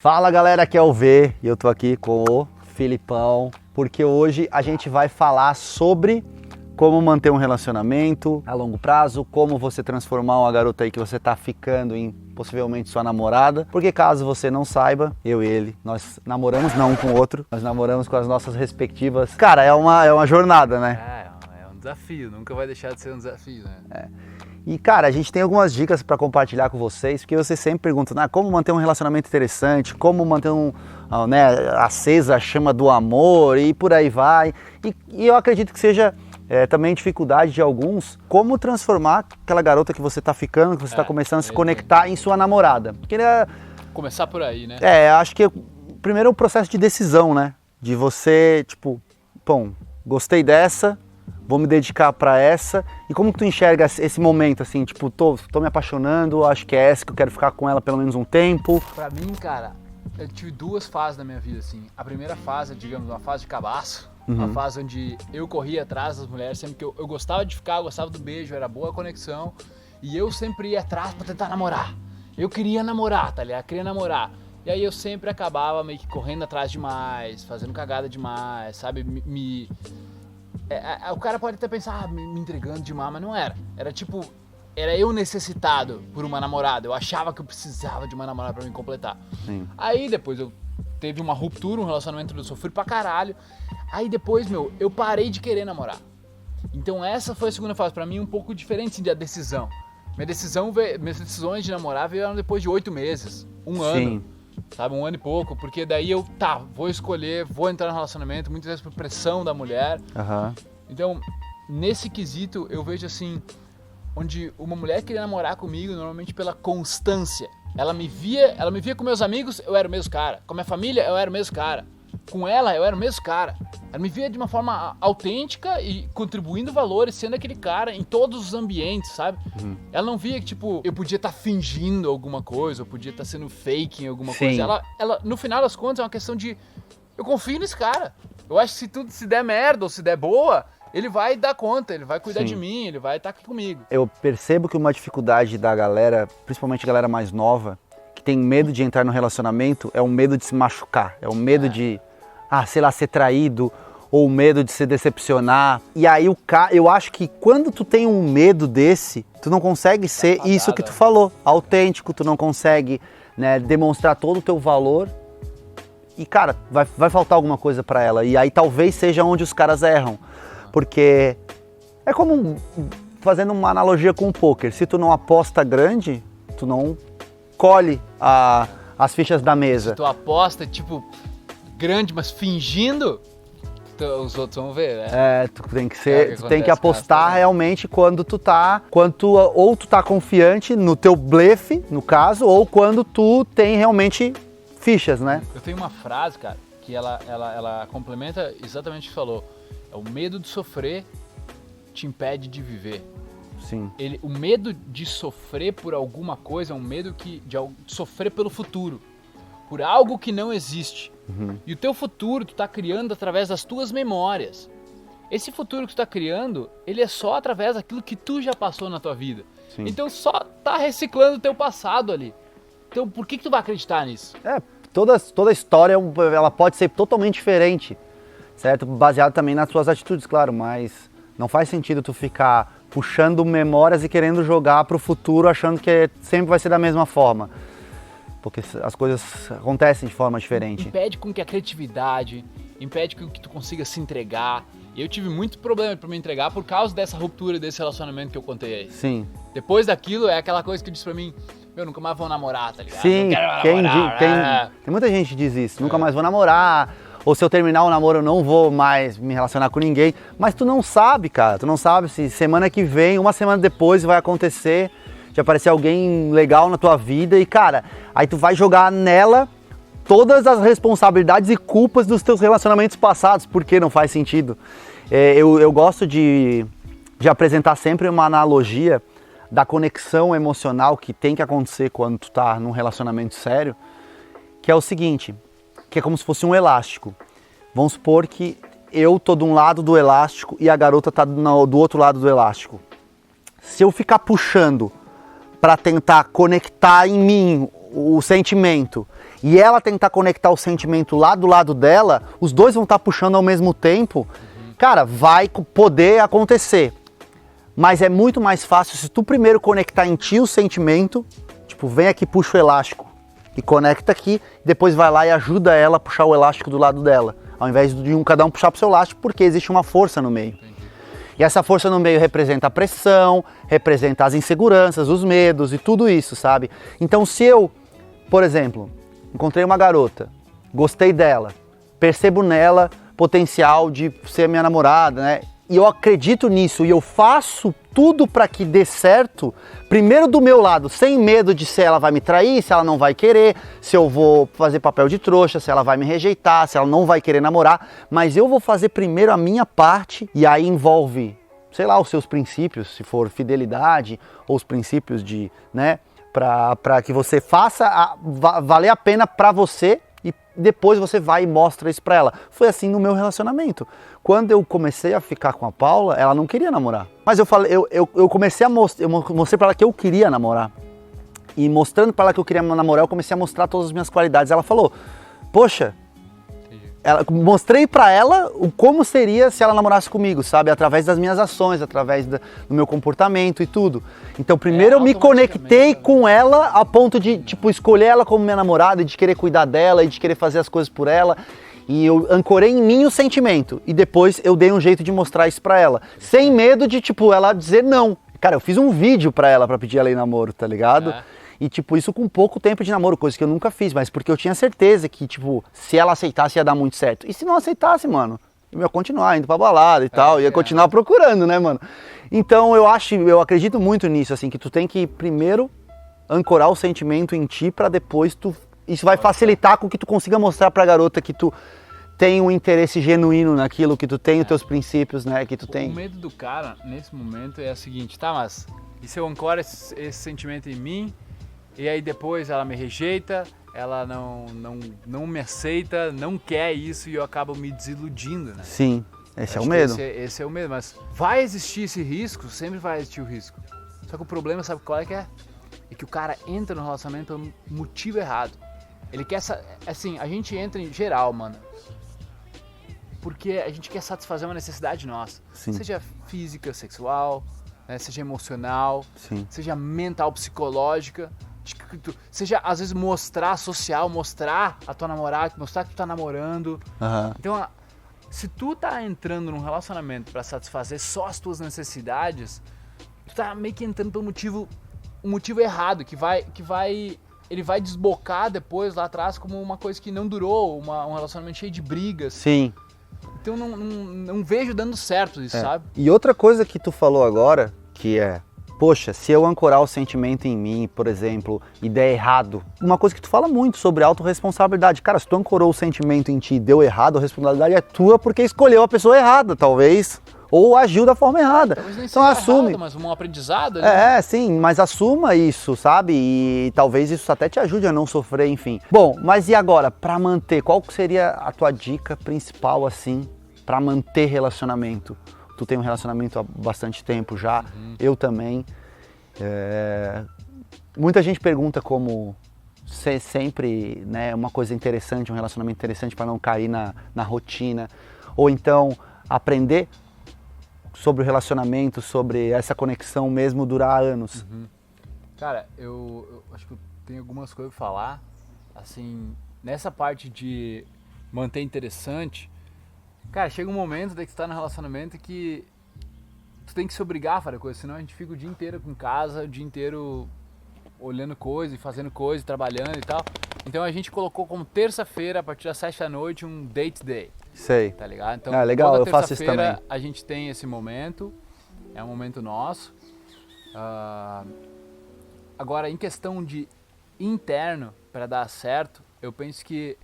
Fala galera, aqui é o V e eu tô aqui com o Filipão, porque hoje a gente vai falar sobre como manter um relacionamento a longo prazo, como você transformar uma garota aí que você tá ficando em possivelmente sua namorada, porque caso você não saiba, eu e ele, nós namoramos não um com o outro, nós namoramos com as nossas respectivas. Cara, é uma jornada, né? É um desafio, nunca vai deixar de ser um desafio, né? E cara, a gente tem algumas dicas para compartilhar com vocês, porque você sempre pergunta, como manter um relacionamento interessante, como manter acesa a chama do amor e por aí vai. E eu acredito que seja também dificuldade de alguns, como transformar aquela garota que você está ficando, que você está começando a se conectar em sua namorada. Porque, começar por aí, né? Acho que primeiro é o processo de decisão, né? De você, gostei dessa, vou me dedicar para essa. E como tu enxerga esse momento, assim, tô me apaixonando, acho que é essa que eu quero ficar com ela pelo menos um tempo? Pra mim, cara, eu tive duas fases na minha vida, assim. A primeira fase, digamos, uma fase de cabaço, uma fase onde eu corria atrás das mulheres, sempre que eu gostava de ficar, eu gostava do beijo, era boa a conexão, e eu sempre ia atrás pra tentar namorar. Eu queria namorar, tá ligado? Queria namorar. E aí eu sempre acabava meio que correndo atrás demais, fazendo cagada demais, sabe? O cara pode até pensar, me entregando demais, mas não era. Era eu necessitado por uma namorada. Eu achava que eu precisava de uma namorada pra me completar. Sim. Aí depois eu teve uma ruptura, um relacionamento que eu sofri pra caralho. Aí depois, eu parei de querer namorar. Então essa foi a segunda fase. Pra mim um pouco diferente assim, da decisão. Minhas decisões de namorar vieram depois de 8 meses, um ano. Sabe, 1 ano e pouco, porque daí eu, vou escolher, vou entrar no relacionamento, muitas vezes por pressão da mulher. Então, nesse quesito, eu vejo assim, onde uma mulher queria namorar comigo, normalmente pela constância. Ela me via com meus amigos, eu era o mesmo cara. Com a minha família, eu era o mesmo cara. Com ela, eu era o mesmo cara. Ela me via de uma forma autêntica e contribuindo valores, sendo aquele cara em todos os ambientes, sabe? Ela não via que, eu podia estar fingindo alguma coisa, eu podia estar sendo fake em alguma coisa. Ela, no final das contas, é uma questão de... Eu confio nesse cara. Eu acho que se tudo se der merda ou se der boa, ele vai dar conta, ele vai cuidar de mim, ele vai estar aqui comigo. Eu percebo que uma dificuldade da galera, principalmente a galera mais nova, que tem medo de entrar no relacionamento, é o medo de se machucar, é o medo de... ser traído, ou o medo de se decepcionar. E aí eu acho que quando tu tem um medo desse, tu não consegue ser isso que tu falou, autêntico, tu não consegue, demonstrar todo o teu valor. E cara, vai faltar alguma coisa pra ela. E aí talvez seja onde os caras erram. Porque é como, fazendo uma analogia com o poker, se tu não aposta grande, tu não colhe as fichas da mesa. Se tu aposta, grande, mas fingindo, os outros vão ver, né? Tu tem que apostar realmente quando tu tá confiante no teu blefe, no caso, ou quando tu tem realmente fichas, né? Eu tenho uma frase, cara, que ela complementa exatamente o que falou. É o medo de sofrer te impede de viver. Sim. O medo de sofrer por alguma coisa é um medo de sofrer pelo futuro, por algo que não existe. E o teu futuro tu tá criando através das tuas memórias. Esse futuro que tu tá criando, ele é só através daquilo que tu já passou na tua vida. Sim. Então só tá reciclando o teu passado ali. Então por que tu vai acreditar nisso? Toda história ela pode ser totalmente diferente, certo? Baseado também nas suas atitudes, claro, mas não faz sentido tu ficar puxando memórias e querendo jogar pro futuro achando que sempre vai ser da mesma forma. Porque as coisas acontecem de forma diferente. Impede com que a criatividade, impede com que tu consiga se entregar. E eu tive muito problema para me entregar por causa dessa ruptura, desse relacionamento que eu contei aí. Sim. Depois daquilo, é aquela coisa que diz pra mim, nunca mais vou namorar, tá ligado? Sim, não quero namorar, tem muita gente que diz isso, nunca mais vou namorar, ou se eu terminar o namoro eu não vou mais me relacionar com ninguém. Mas tu não sabe, cara, tu não sabe se semana que vem, uma semana depois vai acontecer... de aparecer alguém legal na tua vida e, cara, aí tu vai jogar nela todas as responsabilidades e culpas dos teus relacionamentos passados, porque não faz sentido. Eu gosto de apresentar sempre uma analogia da conexão emocional que tem que acontecer quando tu tá num relacionamento sério, que é o seguinte, que é como se fosse um elástico. Vamos supor que eu tô de um lado do elástico e a garota tá do outro lado do elástico. Se eu ficar puxando para tentar conectar em mim o sentimento e ela tentar conectar o sentimento lá do lado dela, os dois vão estar puxando ao mesmo tempo, cara, vai poder acontecer. Mas é muito mais fácil se tu primeiro conectar em ti o sentimento, tipo, vem aqui, puxa o elástico e conecta aqui, depois vai lá e ajuda ela a puxar o elástico do lado dela, ao invés de cada um puxar pro seu elástico, porque existe uma força no meio. E essa força no meio representa a pressão, representa as inseguranças, os medos e tudo isso, sabe? Então se eu, por exemplo, encontrei uma garota, gostei dela, percebo nela potencial de ser minha namorada, né? E eu acredito nisso e eu faço tudo para que dê certo, primeiro do meu lado, sem medo de se ela vai me trair, se ela não vai querer, se eu vou fazer papel de trouxa, se ela vai me rejeitar, se ela não vai querer namorar, mas eu vou fazer primeiro a minha parte e aí envolve, sei lá, os seus princípios, se for fidelidade ou os princípios de, né, para que você faça valer a pena para você e depois você vai e mostra isso para ela. Foi assim no meu relacionamento. Quando eu comecei a ficar com a Paula, ela não queria namorar. Mas eu falei, eu comecei a mostrar, eu mostrei para ela que eu queria namorar. E mostrando para ela que eu queria namorar, eu comecei a mostrar todas as minhas qualidades. Ela falou, poxa, mostrei para ela como seria se ela namorasse comigo, sabe? Através das minhas ações, através do meu comportamento e tudo. Então primeiro eu me conectei com ela a ponto de, tipo, escolher ela como minha namorada e de querer cuidar dela e de querer fazer as coisas por ela. E eu ancorei em mim o sentimento. E depois eu dei um jeito de mostrar isso pra ela. Sem medo de, tipo, ela dizer não. Cara, eu fiz um vídeo pra ela pra pedir ela em namoro, tá ligado? E, tipo, isso com pouco tempo de namoro, coisa que eu nunca fiz. Mas porque eu tinha certeza que, tipo, se ela aceitasse ia dar muito certo. E se não aceitasse, mano, eu ia continuar indo pra balada e tal. Ia continuar procurando, né, mano? Então eu acredito muito nisso, assim, que tu tem que primeiro ancorar o sentimento em ti pra depois tu... Isso vai facilitar com que tu consiga mostrar pra garota que tu tem um interesse genuíno naquilo, que tu tem os teus princípios, né, que tu tem. O medo do cara, nesse momento, é o seguinte, tá, mas e se eu ancoro esse sentimento em mim, e aí depois ela me rejeita, ela não me aceita, não quer isso e eu acabo me desiludindo, né? Sim, esse é o medo. Esse é o medo, mas vai existir esse risco, sempre vai existir o risco. Só que o problema, sabe qual é que é? É que o cara entra no relacionamento pelo motivo errado. Ele quer, assim, a gente entra em geral, mano, porque a gente quer satisfazer uma necessidade nossa. Sim. Seja física, sexual, né, seja emocional, sim, seja mental, psicológica, seja às vezes mostrar social, mostrar a tua namorada, mostrar que tu tá namorando. Uhum. Então, se tu tá entrando num relacionamento pra satisfazer só as tuas necessidades, tu tá meio que entrando pelo um motivo errado, ele vai desbocar depois lá atrás como uma coisa que não durou, um relacionamento cheio de brigas. Sim. Então não vejo dando certo isso, sabe? E outra coisa que tu falou agora, que é, poxa, se eu ancorar o sentimento em mim, por exemplo, e der errado, uma coisa que tu fala muito sobre autorresponsabilidade. Cara, se tu ancorou o sentimento em ti e deu errado, a responsabilidade é tua porque escolheu a pessoa errada, talvez. Ou agiu da forma errada. Então assume. Errado, mas um aprendizado, né? É, sim, mas assuma isso, sabe? E talvez isso até te ajude a não sofrer, enfim. Bom, mas e agora, pra manter, qual seria a tua dica principal, assim, pra manter relacionamento? Tu tem um relacionamento há bastante tempo já, eu também. Muita gente pergunta como ser sempre, né, uma coisa interessante, um relacionamento interessante para não cair na rotina. Ou então aprender sobre o relacionamento, sobre essa conexão mesmo durar anos. Cara, eu acho que eu tenho algumas coisas pra falar, assim, nessa parte de manter interessante. Cara, chega um momento que tu tá no relacionamento que tu tem que se obrigar a fazer coisa, senão a gente fica o dia inteiro em casa, o dia inteiro olhando coisa e fazendo coisa, trabalhando e tal. Então a gente colocou como terça-feira, a partir das 7 da noite, um date day. Sei. Tá ligado? Então, legal, eu faço isso também. A gente tem esse momento, é um momento nosso. Agora, em questão de interno, para dar certo, eu penso que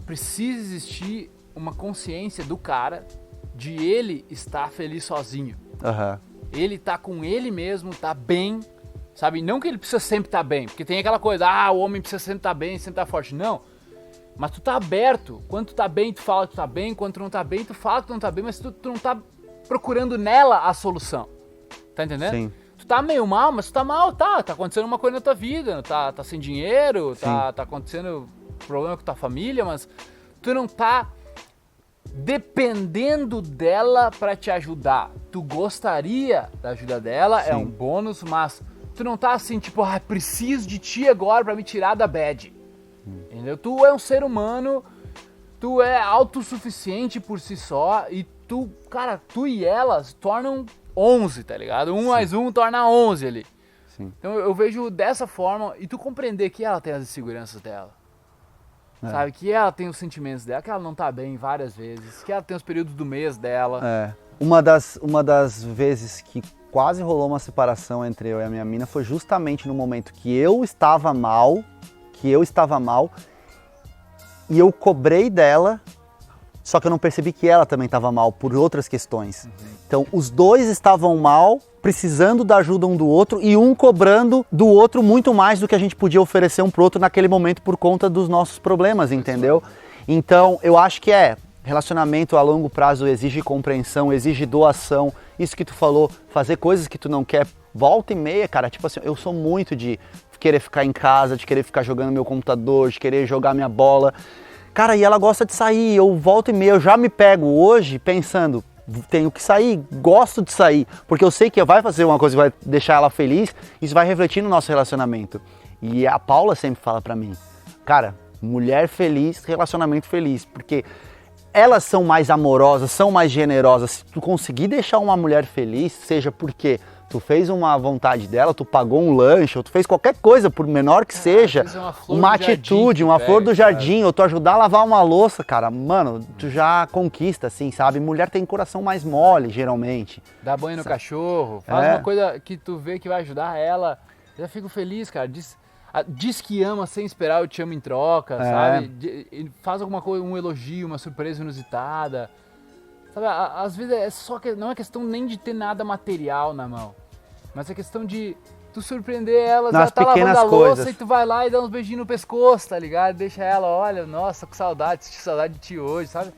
precisa existir uma consciência do cara de ele estar feliz sozinho. Ele tá com ele mesmo, tá bem, sabe? Não que ele precisa sempre estar bem, porque tem aquela coisa, o homem precisa sempre estar bem, sempre estar forte. Não. Mas tu tá aberto. Quando tu tá bem, tu fala que tu tá bem. Quando tu não tá bem, tu fala que tu não tá bem, mas tu não tá procurando nela a solução. Tá entendendo? Sim. Tu tá meio mal, mas tu tá mal, tá acontecendo uma coisa na tua vida, tá sem dinheiro, tá acontecendo problema com tua família, mas tu não tá dependendo dela pra te ajudar. Tu gostaria da ajuda dela, é um bônus, mas tu não tá assim, tipo, preciso de ti agora pra me tirar da bad. Entendeu? Tu é um ser humano, tu é autossuficiente por si só e tu, cara, tu e ela se tornam 11, tá ligado? 1 mais 1 torna 11 ali. Sim. Então eu vejo dessa forma e tu compreender que ela tem as inseguranças dela. Sabe? Que ela tem os sentimentos dela, que ela não tá bem várias vezes, que ela tem os períodos do mês dela. Uma das vezes que quase rolou uma separação entre eu e a minha mina foi justamente no momento que eu estava mal, e eu cobrei dela, só que eu não percebi que ela também estava mal por outras questões. Então, os dois estavam mal, precisando da ajuda um do outro e um cobrando do outro muito mais do que a gente podia oferecer um pro outro naquele momento por conta dos nossos problemas, entendeu? Então, eu acho que relacionamento a longo prazo exige compreensão, exige doação. Isso que tu falou, fazer coisas que tu não quer, volta e meia, cara. Tipo assim, eu sou muito de querer ficar em casa, de querer ficar jogando meu computador, de querer jogar minha bola. Cara, e ela gosta de sair, eu volto e meia, eu já me pego hoje pensando, tenho que sair, gosto de sair, porque eu sei que vai fazer uma coisa que vai deixar ela feliz, isso vai refletir no nosso relacionamento. E a Paula sempre fala pra mim, cara, mulher feliz, relacionamento feliz, porque elas são mais amorosas, são mais generosas. Se tu conseguir deixar uma mulher feliz, seja porque tu fez uma vontade dela, tu pagou um lanche, ou tu fez qualquer coisa, por menor que seja, uma atitude, uma flor do jardim, ou tu ajudar a lavar uma louça, cara, mano, tu já conquista, assim, sabe? Mulher tem coração mais mole, geralmente. Dá banho no cachorro, faz uma coisa que tu vê que vai ajudar ela, já fico feliz, cara. Diz que ama sem esperar eu te amo em troca, sabe? Faz alguma coisa, um elogio, uma surpresa inusitada. Sabe, às vezes não é questão nem de ter nada material na mão, mas é questão de tu surpreender ela, ela tá lavando a louça e tu vai lá e dá uns beijinhos no pescoço, tá ligado? Deixa ela, olha, nossa, com saudade, senti saudade de ti hoje, sabe?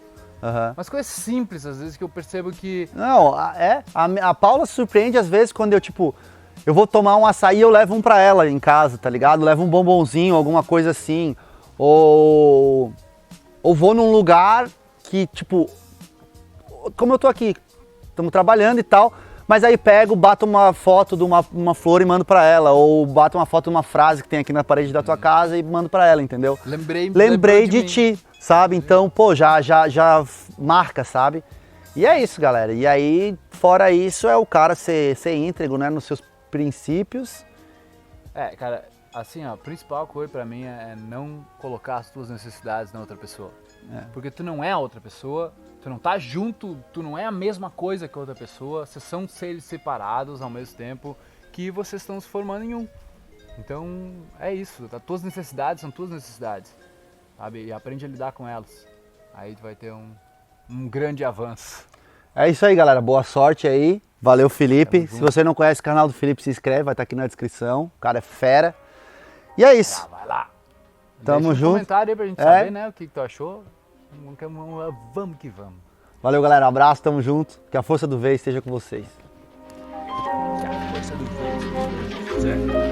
Mas coisas simples, às vezes, que eu percebo que... Não, a Paula se surpreende às vezes quando eu vou tomar um açaí, eu levo um pra ela em casa, tá ligado? Levo um bombonzinho, alguma coisa assim. Ou vou num lugar que, tipo, como eu tô aqui, estamos trabalhando e tal, mas aí pego, bato uma foto de uma flor e mando pra ela, ou bato uma foto de uma frase que tem aqui na parede da tua casa e mando pra ela, entendeu? Lembrei de ti, sabe? Então, pô, já marca, sabe? E é isso, galera. E aí, fora isso, é o cara ser íntegro, né, nos seus princípios. Cara, assim, ó, a principal coisa pra mim é não colocar as tuas necessidades na outra pessoa. Porque tu não é a outra pessoa, tu não tá junto, tu não é a mesma coisa que a outra pessoa, vocês são seres separados ao mesmo tempo que vocês estão se formando em um. Então, é isso, as tuas necessidades são tuas necessidades, sabe? E aprende a lidar com elas. Aí tu vai ter um grande avanço. É isso aí, galera. Boa sorte aí. Valeu, Felipe. Se você não conhece o canal do Felipe, se inscreve, vai estar aqui na descrição. O cara é fera. E é isso. Vai lá. Tamo Deixa junto. Um comentário aí pra gente saber, né, o que tu achou. Vamos que vamos. Valeu, galera. Abraço, tamo junto. Que a força do V esteja com vocês. Que a força do V esteja com vocês.